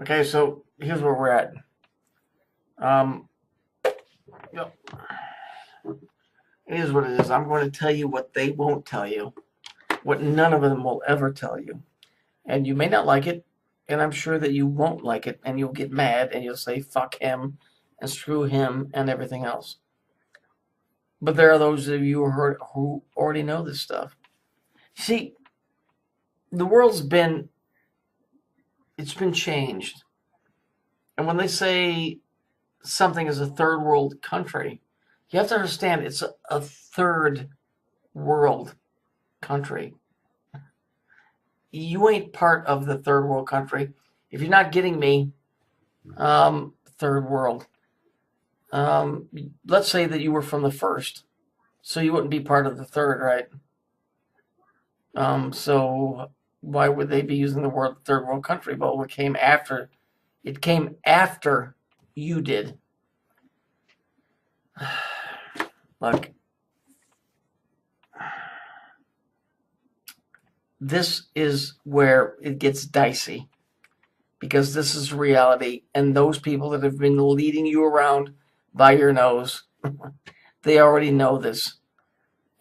Okay, so here's where we're at. Um, yep. It is what it is. I'm going to tell you what they won't tell you, what none of them will ever tell you. And you may not like it, and I'm sure that you won't like it, and you'll get mad, and you'll say, fuck him, and screw him, and everything else. But there are those of you who already know this stuff. See, the world's been, it's been changed. And when they say something is a third world country, you have to understand it's a third world country. You ain't part of the third world country. If you're not getting me, third world. Let's say that you were from the first, so you wouldn't be part of the third, right? So why would they be using the word third world country? Well, it came after. It came after you did. Look, this is where it gets dicey, because this is reality, and those people that have been leading you around by your nose, they already know this,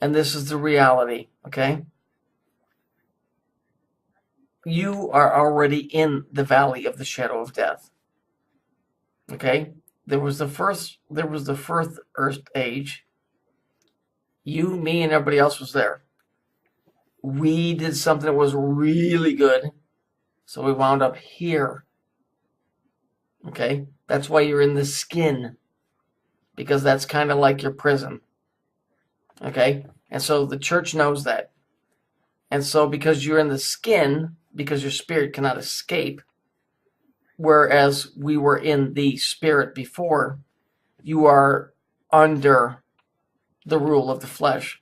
and this is the reality, okay? You are already in the valley of the shadow of death, okay? There was the first earth age. You, me, and everybody else was there. We did something that was really good, so we wound up here. Okay? That's why you're in the skin, because that's kind of like your prison. Okay? And so the church knows that. And so because you're in the skin, because your spirit cannot escape, whereas we were in the spirit before, you are under the rule of the flesh.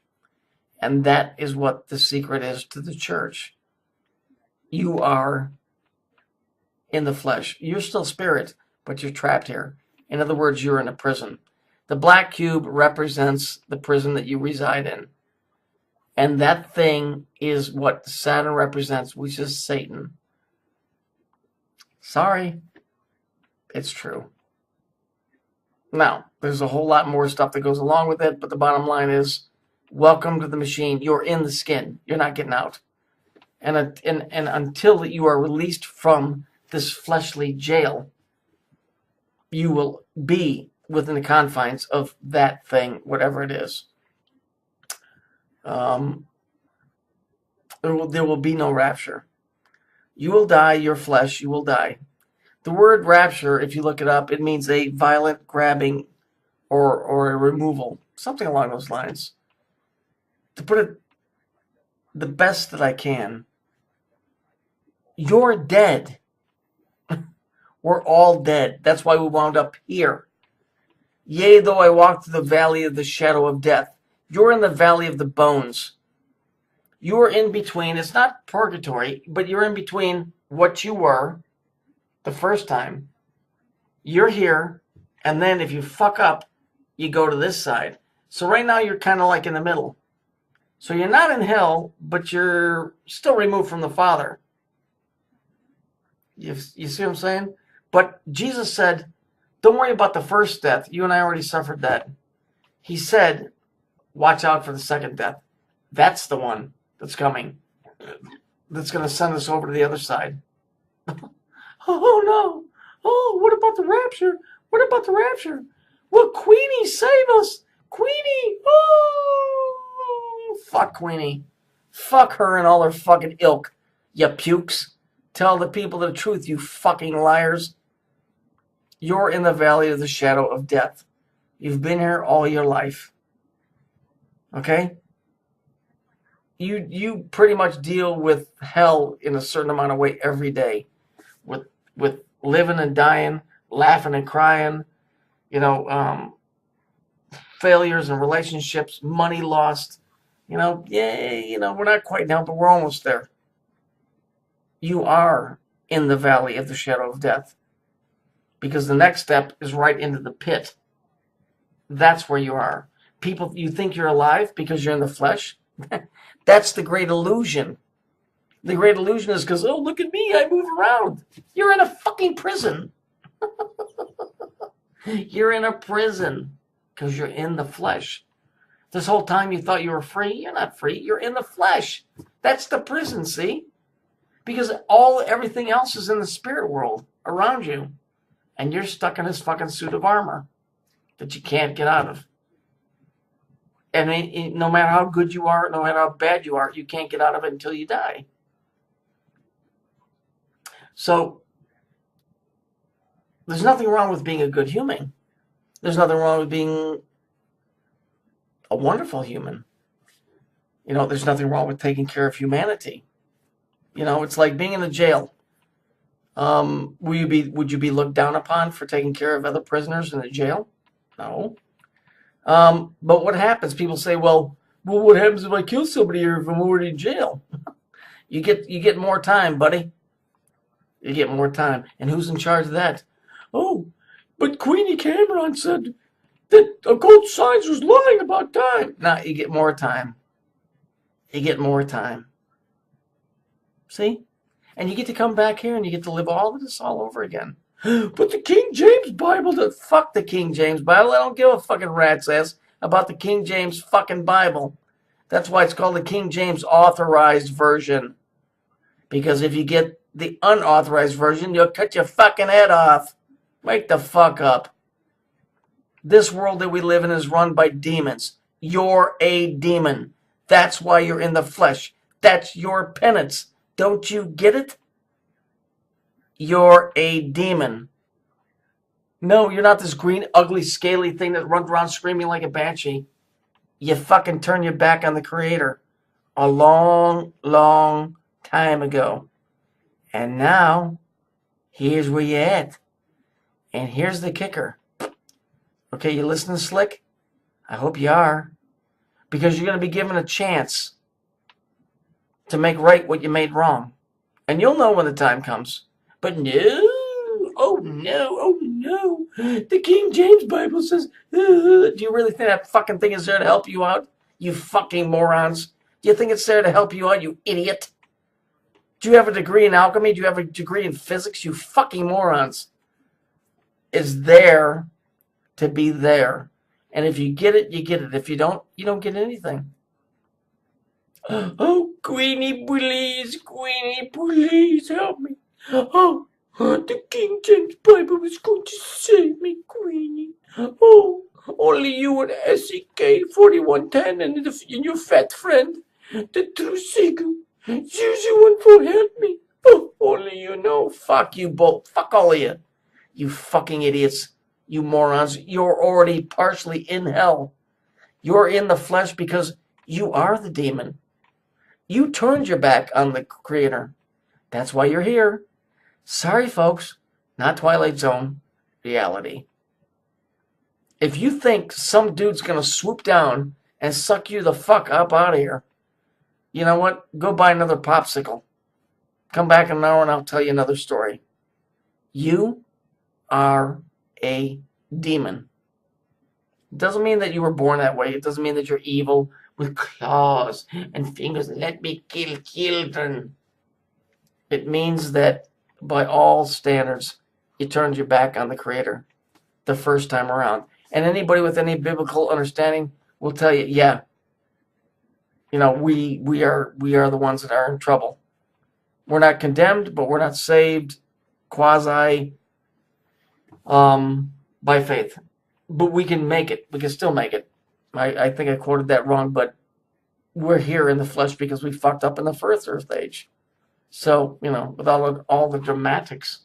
And that is what the secret is to the church. You are in the flesh. You're still spirit, but you're trapped here. In other words, you're in a prison. The black cube represents the prison that you reside in. And that thing is what Saturn represents, which is Satan. Sorry, it's true. Now, there's a whole lot more stuff that goes along with it, but the bottom line is, welcome to the machine. You're in the skin. You're not getting out. And until you are released from this fleshly jail, you will be within the confines of that thing, whatever it is. There will be no rapture. You will die, your flesh, you will die. The word rapture, if you look it up, it means a violent grabbing or a removal, something along those lines. To put it the best that I can, you're dead. We're all dead. That's why we wound up here. Yea, though I walk through the valley of the shadow of death, you're in the valley of the bones. You're in between. It's not purgatory, but you're in between what you were the first time. You're here, and then if you fuck up, you go to this side. So right now you're kind of like in the middle. So you're not in hell, but you're still removed from the Father. You see what I'm saying? But Jesus said, don't worry about the first death. You and I already suffered that. He said, watch out for the second death. That's the one that's coming. That's going to send us over to the other side. Oh, no. Oh, what about the rapture? What about the rapture? Will Queenie save us? Queenie! Oh! Fuck Queenie. Fuck her and all her fucking ilk, you pukes. Tell the people the truth, you fucking liars. You're in the valley of the shadow of death. You've been here all your life. Okay? You pretty much deal with hell in a certain amount of way every day. With living and dying, laughing and crying, failures in relationships, money lost. We're not quite now, but we're almost there. You are in the valley of the shadow of death, because the next step is right into the pit. That's where you are. You think you're alive because you're in the flesh? That's the great illusion. The great illusion is because, oh, look at me, I move around. You're in a fucking prison. You're in a prison because you're in the flesh. This whole time you thought you were free. You're not free. You're in the flesh. That's the prison, see? Because everything else is in the spirit world around you. And you're stuck in this fucking suit of armor that you can't get out of. And no matter how good you are, no matter how bad you are, you can't get out of it until you die. So, there's nothing wrong with being a good human. There's nothing wrong with being a wonderful human. There's nothing wrong with taking care of humanity. It's like being in a jail. Would you be looked down upon for taking care of other prisoners in the jail? No. But what happens? People say, well, what happens if I kill somebody or if I'm already in jail? You get more time, buddy. You get more time. And who's in charge of that? Oh, but Queenie Cameron said that occult science was lying about time. Nah, you get more time. You get more time. See? And you get to come back here and you get to live all of this all over again. But the King James Bible, fuck the King James Bible. I don't give a fucking rat's ass about the King James fucking Bible. That's why it's called the King James Authorized Version. Because if you get the unauthorized version, you'll cut your fucking head off. Wake the fuck up. This world that we live in is run by demons. You're a demon. That's why you're in the flesh. That's your penance. Don't you get it? You're a demon. No, you're not this green, ugly, scaly thing that runs around screaming like a banshee. You fucking turn your back on the Creator a long, long time ago. And now, here's where you're at. And here's the kicker. Okay, you listening, Slick? I hope you are. Because you're going to be given a chance to make right what you made wrong. And you'll know when the time comes. But no, oh no. The King James Bible says, do you really think that fucking thing is there to help you out? You fucking morons. Do you think it's there to help you out, you idiot? Do you have a degree in alchemy? Do you have a degree in physics? You fucking morons. It's there to be there. And if you get it, you get it. If you don't get anything. Oh, Queenie, please help me. Oh, the King James Bible is going to save me, Queenie. Oh, only you and SEK 4110 and your fat friend, the True Seagull. Susie won't for help me. Oh, only you know. Fuck you both. Fuck all of you. You fucking idiots. You morons. You're already partially in hell. You're in the flesh because you are the demon. You turned your back on the Creator. That's why you're here. Sorry, folks. Not Twilight Zone. Reality. If you think some dude's going to swoop down and suck you the fuck up out of here, you know what? Go buy another popsicle. Come back in an hour and I'll tell you another story. You are a demon. It doesn't mean that you were born that way. It doesn't mean that you're evil with claws and fingers. Let me kill children. It means that by all standards, you turned your back on the Creator the first time around. And anybody with any biblical understanding will tell you, yeah, we are the ones that are in trouble. We're not condemned, but we're not saved quasi by faith. But we can make it. We can still make it. I think I quoted that wrong, but we're here in the flesh because we fucked up in the first Earth Age. So, with all the dramatics,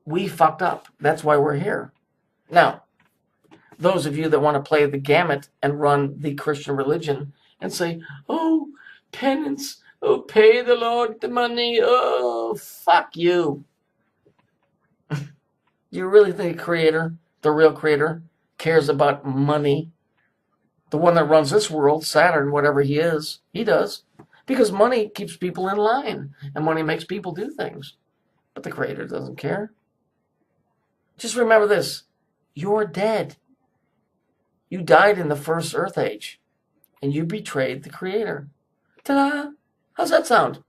we fucked up. That's why we're here. Now, those of you that want to play the gamut and run the Christian religion and say, oh, penance, oh, pay the Lord the money, oh, fuck you. You really think the Creator, the real Creator, cares about money? The one that runs this world, Saturn, whatever he is, he does. Because money keeps people in line, and money makes people do things. But the Creator doesn't care. Just remember this. You're dead. You died in the first Earth Age, and you betrayed the Creator. Ta-da! How's that sound?